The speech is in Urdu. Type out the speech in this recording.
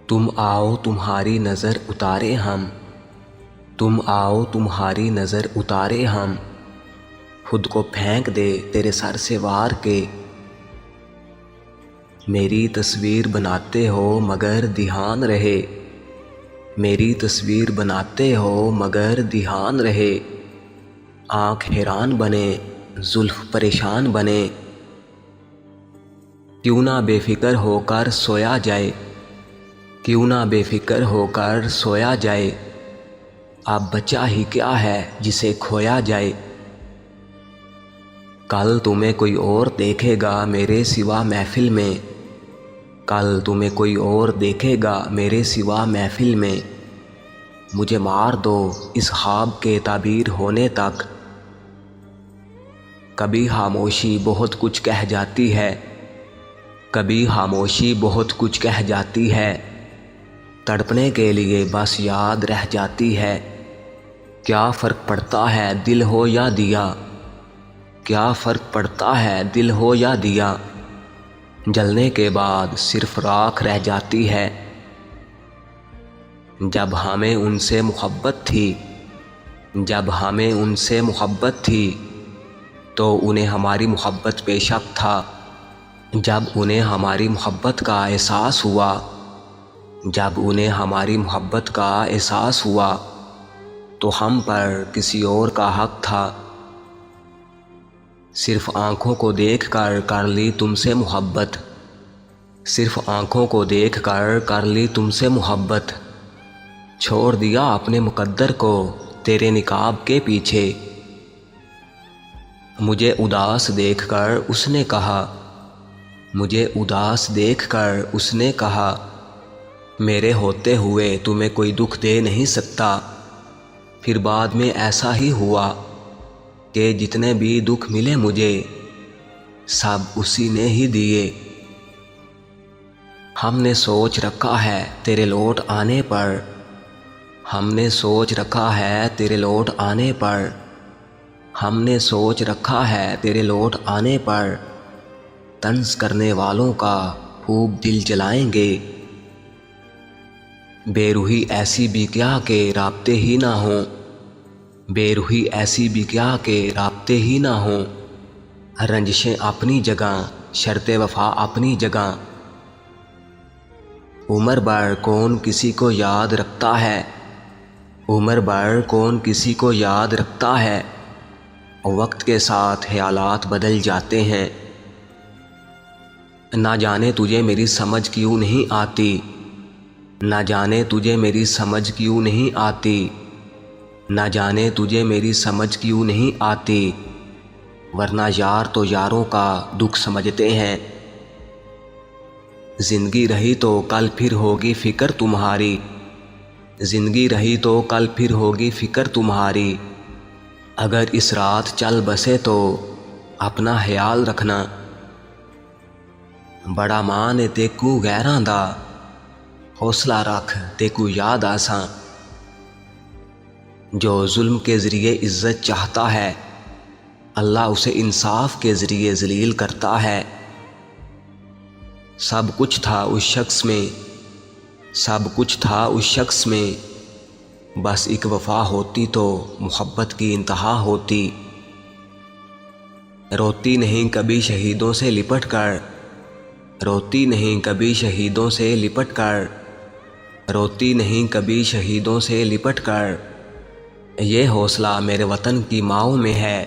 تم آؤ تمہاری نظر اتارے ہم، تم آؤ تمہاری نظر اتارے ہم، خود کو پھینک دے تیرے سر سے وار کے۔ میری تصویر بناتے ہو مگر دھیان رہے، میری تصویر بناتے ہو مگر دھیان رہے، آنکھ حیران بنے زلف پریشان بنے، کیوں نہ بے فکر ہو کر سویا جائے، کیوں نہ بے فکر ہو کر سویا جائے، اب بچا ہی کیا ہے جسے کھویا جائے۔ کل تمہیں کوئی اور دیکھے گا میرے سوا محفل میں، کل تمہیں کوئی اور دیکھے گا میرے سوا محفل میں، مجھے مار دو اس خواب کے تعبیر ہونے تک۔ کبھی خاموشی بہت کچھ کہہ جاتی ہے، کبھی خاموشی بہت کچھ کہہ جاتی ہے، تڑپنے کے لیے بس یاد رہ جاتی ہے۔ کیا فرق پڑتا ہے دل ہو یا دیا، کیا فرق پڑتا ہے دل ہو یا دیا، جلنے کے بعد صرف راکھ رہ جاتی ہے۔ جب ہمیں ان سے محبت تھی، جب ہمیں ان سے محبت تھی، تو انہیں ہماری محبت پہ شک تھا، جب انہیں ہماری محبت کا احساس ہوا، جب انہیں ہماری محبت کا احساس ہوا، تو ہم پر کسی اور کا حق تھا۔ صرف آنکھوں کو دیکھ کر لی تم سے محبت، صرف آنکھوں کو دیکھ کر لی تم سے محبت، چھوڑ دیا اپنے مقدر کو تیرے نقاب کے پیچھے۔ مجھے اداس دیکھ کر اس نے کہا، مجھے اداس دیکھ کر اس نے کہا، میرے ہوتے ہوئے تمہیں کوئی دکھ دے نہیں سکتا۔ پھر بعد میں ایسا ہی ہوا کہ جتنے بھی دکھ ملے مجھے سب اسی نے ہی دیے۔ ہم نے سوچ رکھا ہے تیرے لوٹ آنے پر، ہم نے سوچ رکھا ہے تیرے لوٹ آنے پر، ہم نے سوچ رکھا ہے تیرے لوٹ آنے پر، طنز کرنے والوں کا خوب دل جلائیں گے۔ بے روحی ایسی بھی کیا کہ رابطے ہی نہ ہوں، بے روحی ایسی بھی کیا کہ رابطے ہی نہ ہوں، رنجشیں اپنی جگہ شرط وفا اپنی جگہ، عمر بھر کون کسی کو یاد رکھتا ہے، عمر بھر کون کسی کو یاد رکھتا ہے، وقت کے ساتھ خیالات بدل جاتے ہیں۔ نہ جانے تجھے میری سمجھ کیوں نہیں آتی، نہ جانے تجھے میری سمجھ کیوں نہیں آتی، نہ جانے تجھے میری سمجھ کیوں نہیں آتی، ورنہ یار تو یاروں کا دکھ سمجھتے ہیں۔ زندگی رہی تو کل پھر ہوگی فکر تمہاری، زندگی رہی تو کل پھر ہوگی فکر تمہاری، اگر اس رات چل بسے تو اپنا خیال رکھنا۔ بڑا مان تیکو غیراں دا، حوصلہ رکھ تیکو یاد آساں، جو ظلم کے ذریعے عزت چاہتا ہے اللہ اسے انصاف کے ذریعے ذلیل کرتا ہے۔ سب کچھ تھا اس شخص میں، سب کچھ تھا اس شخص میں، بس ایک وفا ہوتی تو محبت کی انتہا ہوتی۔ روتی نہیں کبھی شہیدوں سے لپٹ کر، روتی نہیں کبھی شہیدوں سے لپٹ کر، روتی نہیں کبھی شہیدوں سے لپٹ کر، یہ حوصلہ میرے وطن کی ماؤں میں ہے۔